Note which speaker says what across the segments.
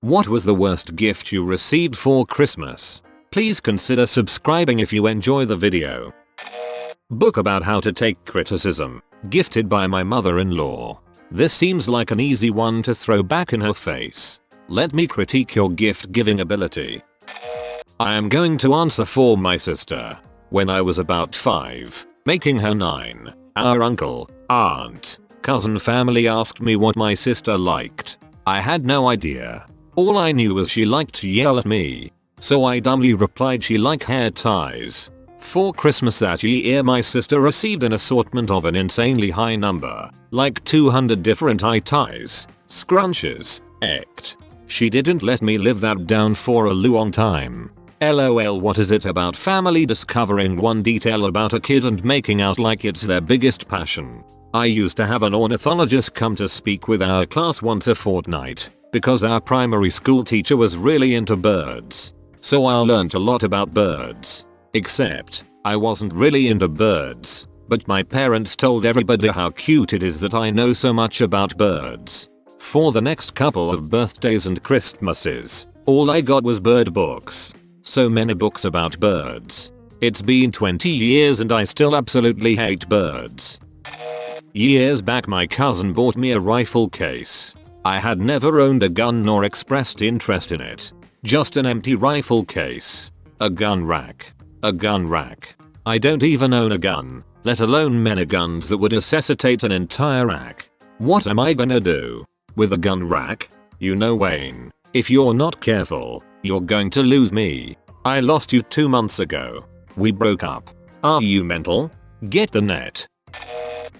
Speaker 1: What was the worst gift you received for Christmas? Please consider subscribing if you enjoy the video. Book about how to take criticism. Gifted by my mother-in-law. This seems like an easy one to throw back in her face. Let me critique your gift-giving ability. I am going to answer for my sister. When I was about 5, making her 9, our uncle, aunt, cousin family asked me what my sister liked. I had no idea. All I knew was she liked to yell at me. So I dumbly replied she liked hair ties. For Christmas that year my sister received an assortment of an insanely high number, like 200 different eye ties, scrunches, ect. She didn't let me live that down for a long time. LOL, what is it about family discovering one detail about a kid and making out like it's their biggest passion? I used to have an ornithologist come to speak with our class once a fortnight, because our primary school teacher was really into birds. So I learned a lot about birds. Except, I wasn't really into birds, but my parents told everybody how cute it is that I know so much about birds. For the next couple of birthdays and Christmases, all I got was bird books. So many books about birds. It's been 20 years and I still absolutely hate birds. Years back my cousin bought me a rifle case. I had never owned a gun nor expressed interest in it. Just an empty rifle case. A gun rack. A gun rack. I don't even own a gun, let alone many guns that would necessitate an entire rack. What am I gonna do with a gun rack? You know, Wayne, if you're not careful, you're going to lose me. I lost you 2 months ago. We broke up. Are you mental? Get the net.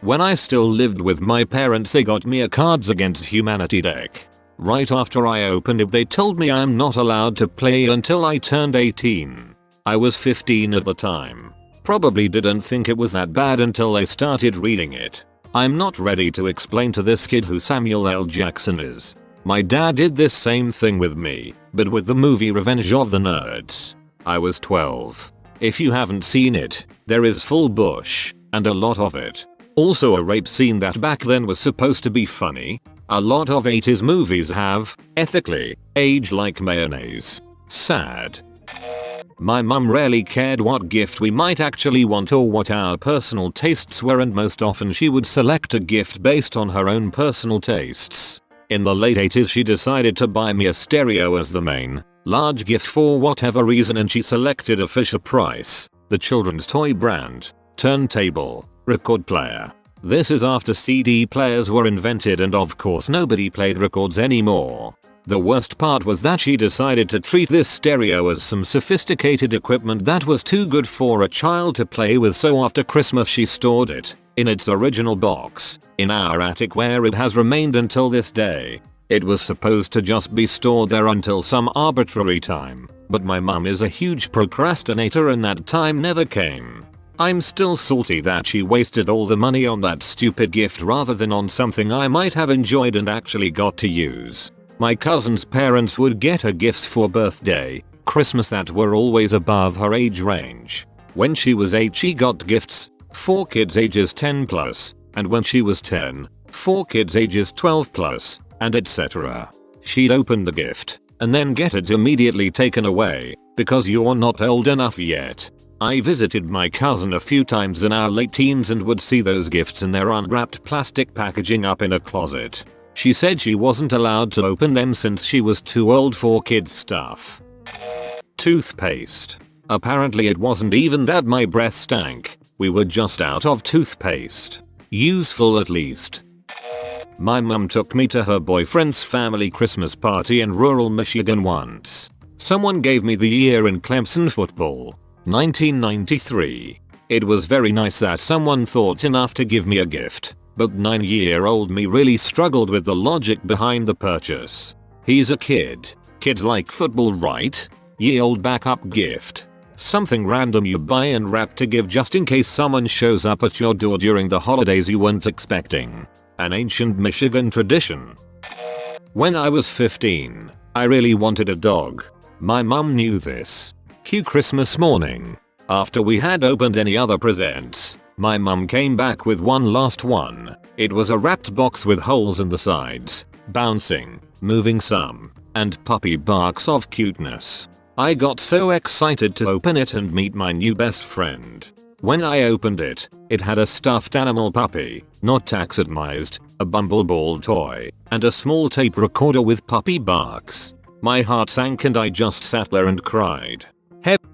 Speaker 1: When I still lived with my parents they got me a Cards Against Humanity deck. Right after I opened it they told me I am not allowed to play until I turned 18. I was 15 at the time. Probably didn't think it was that bad until they started reading it. I'm not ready to explain to this kid who Samuel L. Jackson is. My dad did this same thing with me, but with the movie Revenge of the Nerds. I was 12. If you haven't seen it, there is full bush, and a lot of it. Also a rape scene that back then was supposed to be funny. A lot of 80s movies have, ethically, aged like mayonnaise. Sad. My mum rarely cared what gift we might actually want or what our personal tastes were, and most often she would select a gift based on her own personal tastes. In the late 80s she decided to buy me a stereo as the main, large gift for whatever reason, and she selected a Fisher-Price, the children's toy brand, turntable, record player. This is after CD players were invented and of course nobody played records anymore. The worst part was that she decided to treat this stereo as some sophisticated equipment that was too good for a child to play with, so after Christmas she stored it, in its original box, in our attic where it has remained until this day. It was supposed to just be stored there until some arbitrary time, but my mum is a huge procrastinator and that time never came. I'm still salty that she wasted all the money on that stupid gift rather than on something I might have enjoyed and actually got to use. My cousin's parents would get her gifts for birthday, Christmas that were always above her age range. When she was 8 she got gifts for kids ages 10 plus, and when she was 10, for kids ages 12 plus, and etc. She'd open the gift, and then get it immediately taken away, because you're not old enough yet. I visited my cousin a few times in our late teens and would see those gifts in their unwrapped plastic packaging up in a closet. She said she wasn't allowed to open them since she was too old for kids stuff. Toothpaste. Apparently it wasn't even that my breath stank. We were just out of toothpaste. Useful at least. My mum took me to her boyfriend's family Christmas party in rural Michigan once. Someone gave me the year in Clemson football, 1993. It was very nice that someone thought enough to give me a gift, but 9-year-old me really struggled with the logic behind the purchase. He's a kid. Kids like football, right? Ye old backup gift. Something random you buy and wrap to give just in case someone shows up at your door during the holidays you weren't expecting. An ancient Michigan tradition. When I was 15, I really wanted a dog. My mum knew this. Cue Christmas morning. After we had opened any other presents, my mum came back with one last one. It was a wrapped box with holes in the sides, bouncing, moving some. and puppy barks of cuteness. I got so excited to open it and meet my new best friend. When I opened it, it had a stuffed animal puppy, not taxidermized, a bumbleball toy, and a small tape recorder with puppy barks. My heart sank and I just sat there and cried.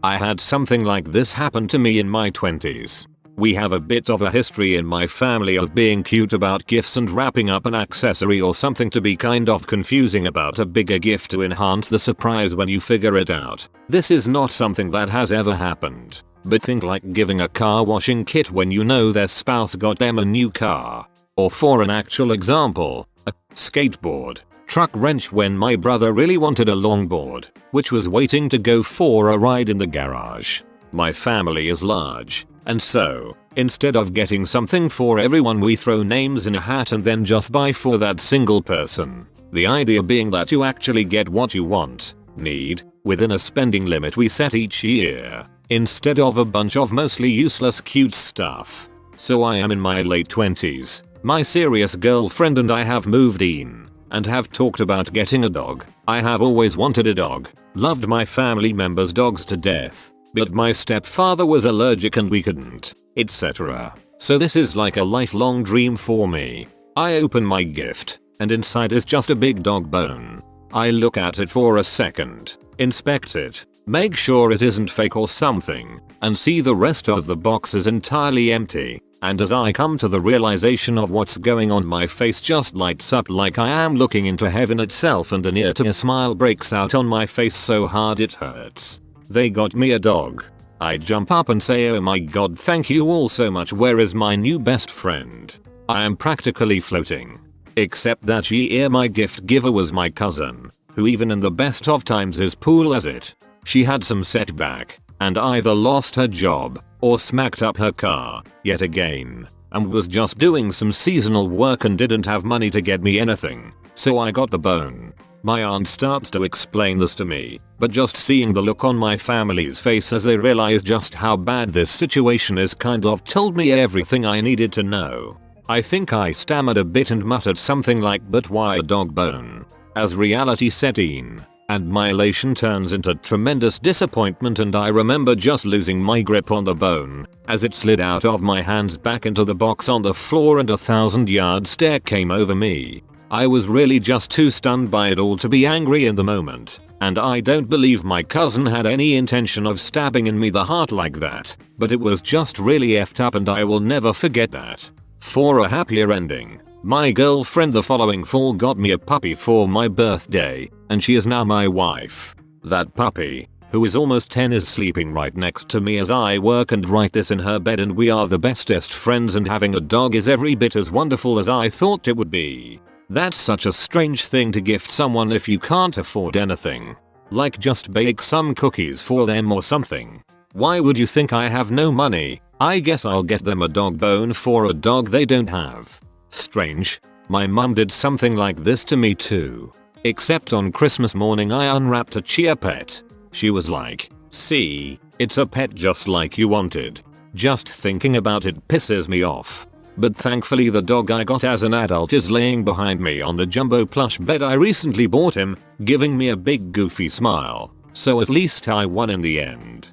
Speaker 1: I had something like this happen to me in my 20s. We have a bit of a history in my family of being cute about gifts and wrapping up an accessory or something to be kind of confusing about a bigger gift to enhance the surprise when you figure it out. This is not something that has ever happened, but think like giving a car washing kit when you know their spouse got them a new car. Or for an actual example, a skateboard. Truck wrench when my brother really wanted a longboard, which was waiting to go for a ride in the garage. My family is large, and so, instead of getting something for everyone, we throw names in a hat and then just buy for that single person. The idea being that you actually get what you want, need, within a spending limit we set each year, instead of a bunch of mostly useless cute stuff. So I am in my late 20s. My serious girlfriend and I have moved in and have talked about getting a dog. I have always wanted a dog, loved my family members' dogs to death, but my stepfather was allergic and we couldn't, etc. So this is like a lifelong dream for me. I open my gift, and inside is just a big dog bone. I look at it for a second, inspect it, make sure it isn't fake or something, and see the rest of the box is entirely empty. And as I come to the realization of what's going on, my face just lights up like I am looking into heaven itself, and an ear-to-ear smile breaks out on my face so hard it hurts. They got me a dog. I jump up and say, oh my god, thank you all so much. Where is my new best friend? I am practically floating. Except that year my gift giver was my cousin, who even in the best of times is cool as it. She had some setback, and either lost her job, or smacked up her car, yet again, and was just doing some seasonal work and didn't have money to get me anything, so I got the bone. My aunt starts to explain this to me, but just seeing the look on my family's face as they realize just how bad this situation is kind of told me everything I needed to know. I think I stammered a bit and muttered something like, but why a dog bone? As reality set in, and my elation turns into tremendous disappointment, and I remember just losing my grip on the bone as it slid out of my hands back into the box on the floor, and a 1,000-yard stare came over me. I was really just too stunned by it all to be angry in the moment, and I don't believe my cousin had any intention of stabbing in me the heart like that, but it was just really effed up and I will never forget that. For a happier ending, my girlfriend the following fall got me a puppy for my birthday, and she is now my wife. That puppy, who is almost 10, is sleeping right next to me as I work and write this in her bed, and we are the bestest friends, and having a dog is every bit as wonderful as I thought it would be. That's such a strange thing to gift someone if you can't afford anything. Like just bake some cookies for them or something. Why would you think I have no money? I guess I'll get them a dog bone for a dog they don't have. Strange. My mum did something like this to me too. Except on Christmas morning I unwrapped a Chia pet. She was like, see, it's a pet just like you wanted. Just thinking about it pisses me off. But thankfully the dog I got as an adult is laying behind me on the jumbo plush bed I recently bought him, giving me a big goofy smile. So at least I won in the end.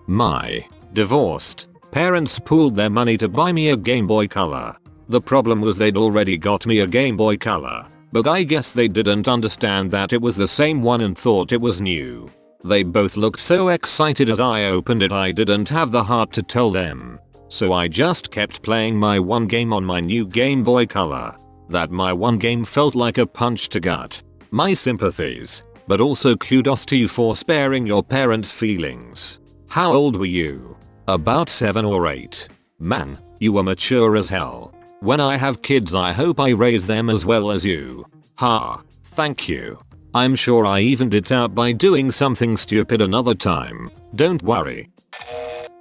Speaker 1: My divorced parents pooled their money to buy me a Game Boy Color. The problem was they'd already got me a Game Boy Color, but I guess they didn't understand that it was the same one and thought it was new. They both looked so excited as I opened it I didn't have the heart to tell them. So I just kept playing my one game on my new Game Boy Color. That my one game felt like a punch to gut. My sympathies, but also kudos to you for sparing your parents' feelings. How old were you? About 7 or 8. Man, you were mature as hell. When I have kids I hope I raise them as well as you. Ha, thank you. I'm sure I evened it out by doing something stupid another time. Don't worry.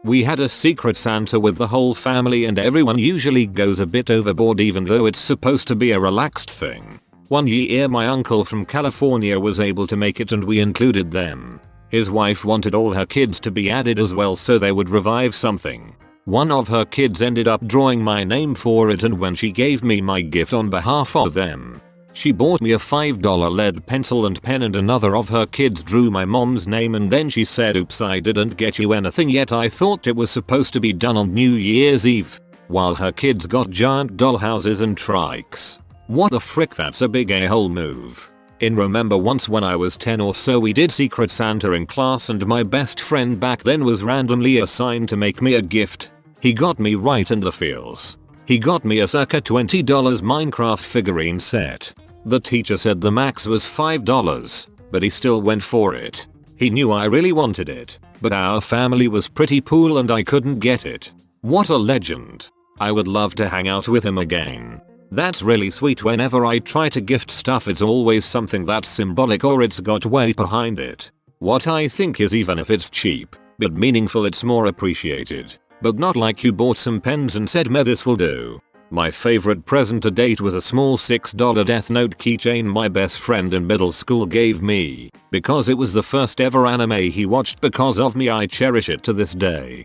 Speaker 1: We had a secret Santa with the whole family, and everyone usually goes a bit overboard even though it's supposed to be a relaxed thing. One year my uncle from California was able to make it and we included them. His wife wanted all her kids to be added as well so they would revive something. One of her kids ended up drawing my name for it, and when she gave me my gift on behalf of them, She bought me a $5 lead pencil and pen, and another of her kids drew my mom's name, and then she said, "Oops, I didn't get you anything yet. I thought it was supposed to be done on New Year's Eve." While her kids got giant dollhouses and trikes. What the frick, that's a big a-hole move. Remember once when I was 10 or so, we did Secret Santa in class, and my best friend back then was randomly assigned to make me a gift. He got me right in the feels. He got me a circa $20 Minecraft figurine set. The teacher said the max was $5, but he still went for it. He knew I really wanted it, but our family was pretty poor and I couldn't get it. What a legend. I would love to hang out with him again. That's really sweet. Whenever I try to gift stuff, it's always something that's symbolic or it's got weight behind it. What I think is, even if it's cheap but meaningful, it's more appreciated. But not like you bought some pens and said, "Meh, this will do." My favorite present to date was a small $6 Death Note keychain my best friend in middle school gave me. Because it was the first ever anime he watched because of me, I cherish it to this day.